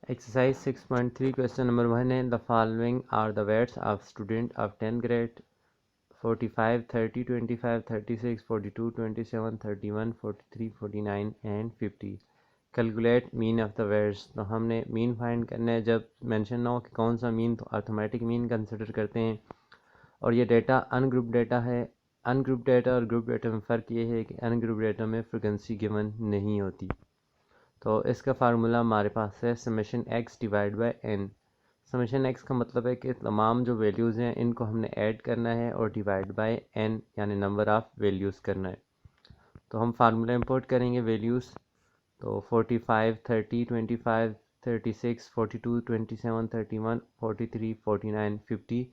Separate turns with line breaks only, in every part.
Exercise 6.3 question number 1 है the following are the weights of student of 10th grade 45, 30, 25, 36, 42, 27, 31, 43, 49 and 50. Calculate mean of the weights। तो हमने mean find करना है। जब mention ना हो कि कौन सा मीन, तो अर्थमेटिक मीन कंसिडर करते हैं। और ये डेटा अनग्रुप डेटा है। अनग्रुप डेटा और ग्रुप डेटा में फ़र्क ये है कि अनग्रुप डेटा में फ्रीक्वेंसी गिवन नहीं होती। तो इसका फार्मूला हमारे पास है summation x divide by n. Summation x का मतलब है कि तमाम जो वैल्यूज़ हैं इनको हमने ऐड करना है और डिवाइड बाय एन यानी नंबर ऑफ़ वैल्यूज़ करना है। तो हम फार्मूला इंपोर्ट करेंगे वैल्यूज़। तो 45, 30, 25, 36, 42, 27, 31, 43, 49, 50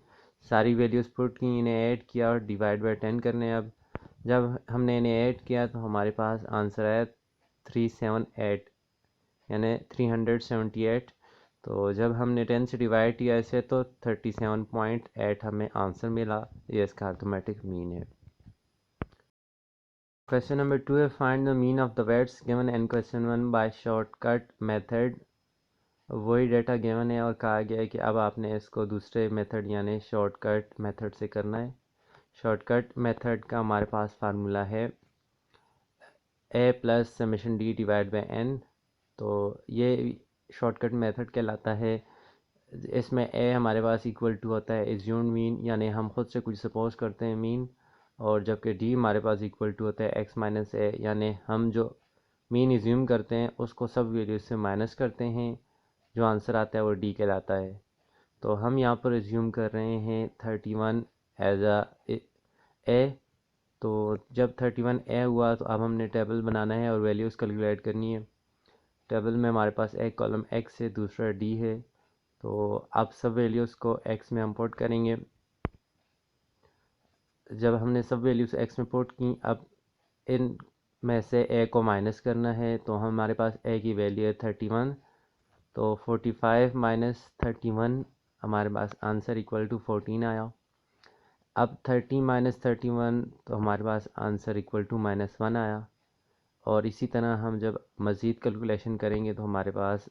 सारी वैल्यूज़ पुट की, इन्हें ऐड किया और डिवाइड बाय 10 करने हैं। अब जब हमने इन्हें ऐड किया तो हमारे पास आंसर आया 378 यानी 378। तो जब हमने 10 से डिवाइड किया इसे तो 37.8 हमें आंसर मिला। ये इसका अर्थमेटिक मीन है। क्वेश्चन नंबर 2 है find the mean of the weights given in question 1 by shortcut method. वही डेटा गिवन है और कहा गया है कि अब आपने इसको दूसरे मेथड यानी शॉर्टकट मेथड से करना है। शॉर्टकट मेथड का हमारे पास फार्मूला है A plus summation D divide by N. तो ये शॉर्टकट मेथड कहलाता है। इसमें ए हमारे पास इक्वल टू होता है एज्यूम्ड मीन, यानी हम खुद से कुछ सपोज करते हैं मीन। और जबकि डी हमारे पास इक्वल टू होता है एक्स माइनस ए, यानी हम जो मीन एज्यूम करते हैं उसको सब वैल्यूज से माइनस करते हैं। जो आंसर आता है वो डी कहलाता है। तो हम यहाँ पर एज्यूम कर रहे हैं 31 एज ए। तो जब 31 ए हुआ तो अब हमने टेबल बनाना है और वैल्यूज़ कैलकुलेट करनी है। टेबल में हमारे पास एक कॉलम एक्स है, दूसरा डी है। तो अब सब वैल्यूज़ को एक्स में हम पुट करेंगे। जब हमने सब वैल्यूज़ एक्स में पुट की, अब इन में से ए को माइनस करना है। तो हमारे पास ए की वैल्यू है 31। तो 45 माइनस 31 हमारे पास आंसर इक्वल टू 14 आया। अब 30 माइनस 31 तो हमारे पास आंसर इक्वल टू -1 आया। और इसी तरह हम जब मज़ीद कैलकुलेशन करेंगे तो हमारे पास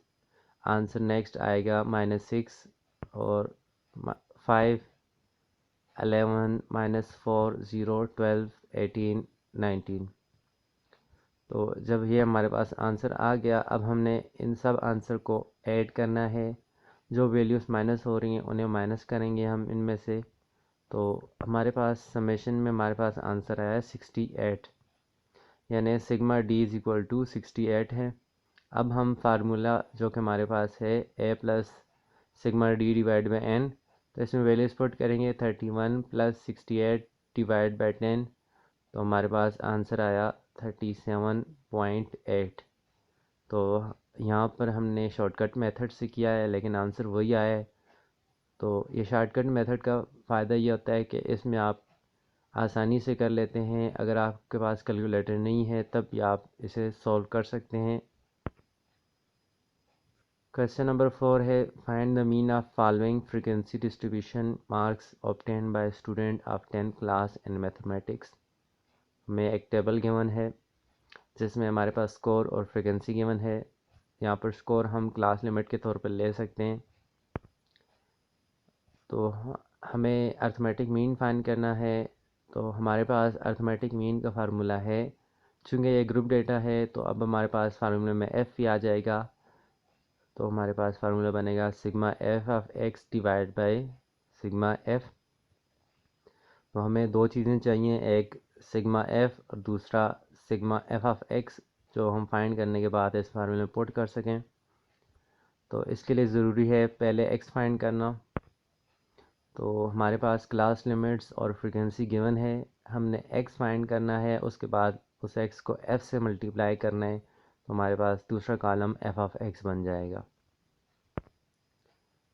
आंसर नेक्स्ट आएगा -6 और 5, 11, -4, 0, 12, 18, 19। तो जब ये हमारे पास आंसर आ गया, अब हमने इन सब आंसर को ऐड करना है। जो वैल्यूज़ माइनस हो रही हैं उन्हें माइनस करेंगे हम इनमें से। तो हमारे पास समेशन में हमारे पास आंसर आया 68, यानी sigma d is equal to 68 है। अब हम फार्मूला जो कि हमारे पास है A plus sigma D divide by N, तो इसमें वैल्यूज पुट करेंगे 31 प्लस 68 डिवाइड बाई 10। तो हमारे पास आंसर आया 37.8। तो यहाँ पर हमने शॉर्टकट मेथड से किया है लेकिन आंसर वही आया है। तो ये शॉर्टकट मेथड का फ़ायदा ये होता है कि इसमें आप आसानी से कर लेते हैं। अगर आपके पास कैलकुलेटर नहीं है तब भी आप इसे सॉल्व कर सकते हैं। क्वेश्चन नंबर 4 है find the mean of following frequency distribution marks obtain bye student of 10th class in mathematics. हमें एक टेबल गिवन है जिसमें हमारे पास स्कोर और फ्रीक्वेंसी गिवन है। यहाँ पर स्कोर हम क्लास लिमिट के तौर पर ले सकते हैं। तो हमें अर्थमेटिक मीन फाइंड करना है। तो हमारे पास अर्थमेटिक मीन का फार्मूला है, चूँकि ये ग्रुप डेटा है तो अब हमारे पास फार्मूले में एफ़ भी आ जाएगा। तो हमारे पास फार्मूला बनेगा sigma F of x divide by sigma F. तो हमें दो चीज़ें चाहिए, एक सिग्मा एफ और दूसरा सिग्मा एफ ऑफ एक्स, जो हम फाइंड करने के बाद इस फार्मूले में पुट कर सकें। तो इसके लिए ज़रूरी है पहले एक्स फाइंड करना। तो हमारे पास क्लास लिमिट्स और फ्रीक्वेंसी गिवन है। हमने एक्स फाइंड करना है, उसके बाद उस एक्स को एफ़ से मल्टीप्लाई करना है। तो हमारे पास दूसरा कॉलम एफ ऑफ एक्स बन जाएगा।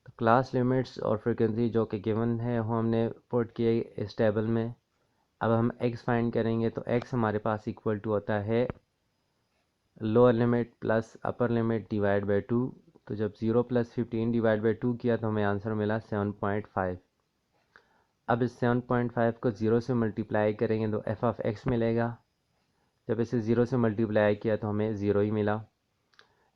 तो क्लास लिमिट्स और फ्रीक्वेंसी जो कि गिवन है वो हमने पुट किए इस टेबल में। अब हम एक्स फाइंड करेंगे तो एक्स हमारे पास इक्वल टू होता है lower limit plus upper limit divide by 2। तो जब 0 प्लस 15 डिवाइड बाई 2 किया तो हमें आंसर मिला 7.5। अब इस 7.5 को 0 से मल्टीप्लाई करेंगे तो एफ ऑफ एक्स मिलेगा। जब इसे 0 से मल्टीप्लाई किया तो हमें 0 ही मिला।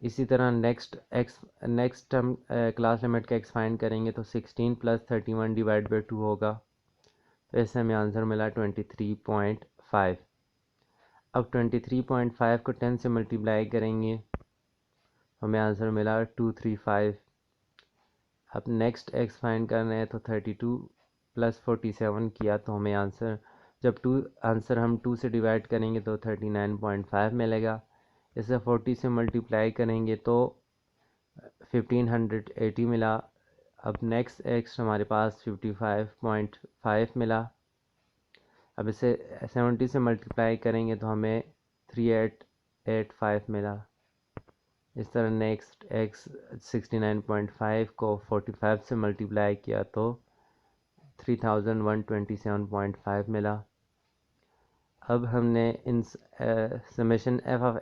इसी तरह नेक्स्ट हम क्लास लिमिट का एक्स फाइंड करेंगे तो 16 + 31 डिवाइड बाई 2 होगा, तो इससे हमें आंसर मिला 23.5। अब 23.5 को 10 से मल्टीप्लाई करेंगे, हमें आंसर मिला 235। अब नेक्स्ट एक्स फाइंड करना है तो 32 + 47 किया तो हमें आंसर हम 2 से डिवाइड करेंगे तो 39.5 मिलेगा। इसे 40 से मल्टीप्लाई करेंगे तो 1580 मिला। अब नेक्स्ट एक्स हमारे पास 55.5 मिला। अब इसे 70 से मल्टीप्लाई करेंगे तो हमें 3885 मिला। इस तरह नेक्स्ट एक्स 69.5 को 45 से मल्टीप्लाई किया तो 3127.5 मिला। अब हमने इन summation F of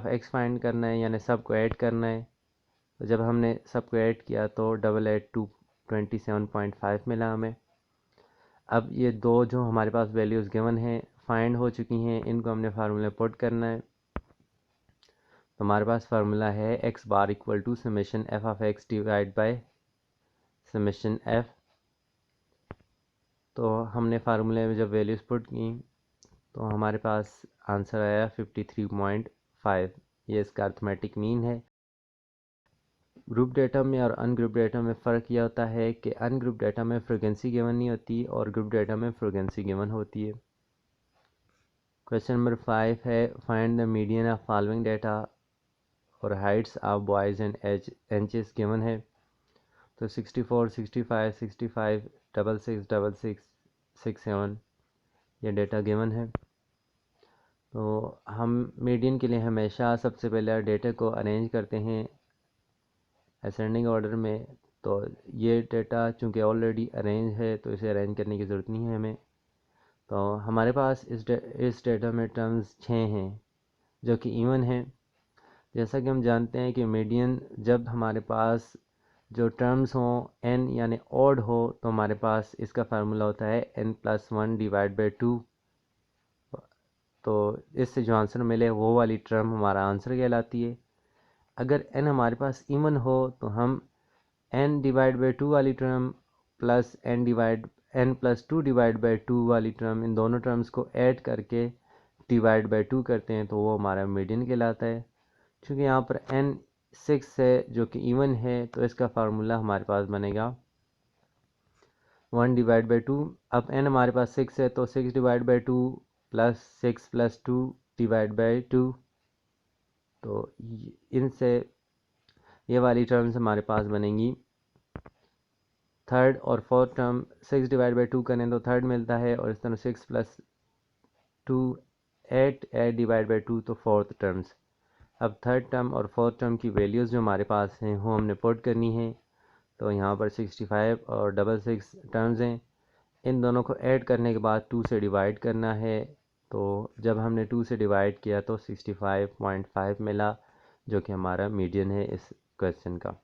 X find करना है, यानी सब को ऐड करना है। तो जब हमने सबको ऐड किया तो 8827.5 मिला हमें। अब ये दो जो हमारे पास वैल्यूज़ गिवन हैं फाइंड हो चुकी हैं, इनको हमने फार्मूले पुट करना है। तो हमारे पास फार्मूला है x bar equal to summation F of x divide by summation f. तो हमने फार्मूले में जब वैल्यूज़ पुट की तो हमारे पास आंसर आया 53.5। ये इसका अर्थमेटिक मीन है। ग्रुप डेटा में और अनग्रुप डेटा में फ़र्क यह होता है कि अनग्रुप डेटा में फ्रीक्वेंसी गिवन नहीं होती और ग्रुप डेटा में फ्रीक्वेंसी गिवन होती है। क्वेश्चन नंबर 5 है, find the median of following data और heights of boys and inches given है। तो 64, 65, 65, 66, 66, 67 ये डेटा गिवन है। तो हम मीडियन के लिए हमेशा सबसे पहले डेटा को अरेंज करते हैं असेंडिंग ऑर्डर में। तो ये डेटा चूँकि ऑलरेडी अरेंज है तो इसे अरेंज करने की ज़रूरत नहीं है हमें। तो हमारे पास इस डेटा में टर्म्स 6 हैं जो कि इवन हैं। जैसा कि हम जानते हैं कि मीडियन जब हमारे पास जो टर्म्स हों n यानी ऑड हो तो हमारे पास इसका फार्मूला होता है n+1 डिवाइड बाई 2। तो इससे जो आंसर मिले वो वाली टर्म हमारा आंसर कहलाती है। अगर n हमारे पास इवन हो तो हम n डिवाइड बाई 2 वाली term plus n+2 divide by 2 वाली टर्म, इन दोनों टर्म्स को ऐड करके डिवाइड बाई 2 करते हैं तो वो हमारा मीडियन कहलाता है। क्योंकि यहाँ पर n 6 है जो कि इवन है तो इसका फार्मूला हमारे पास बनेगा 1 डिवाइड बाई 2। अब n हमारे पास 6 है तो 6 divide by 2 plus 6 + 2 divide by 2। तो इनसे ये वाली टर्म्स हमारे पास बनेंगी। थर्ड और फोर्थ टर्म 6 डिवाइड बाई 2 करें तो थर्ड मिलता है, और इस तरह 6 + 2 8 डिवाइड बाई 2 तो फोर्थ टर्म्स। अब थर्ड टर्म और फोर्थ टर्म की वैल्यूज़ जो हमारे पास हैं वो हमने पुट करनी है। तो यहाँ पर 65 और 66 टर्म्स हैं, इन दोनों को ऐड करने के बाद 2 से डिवाइड करना है। तो जब हमने 2 से डिवाइड किया तो 65.5 मिला जो कि हमारा मीडियन है इस क्वेश्चन का।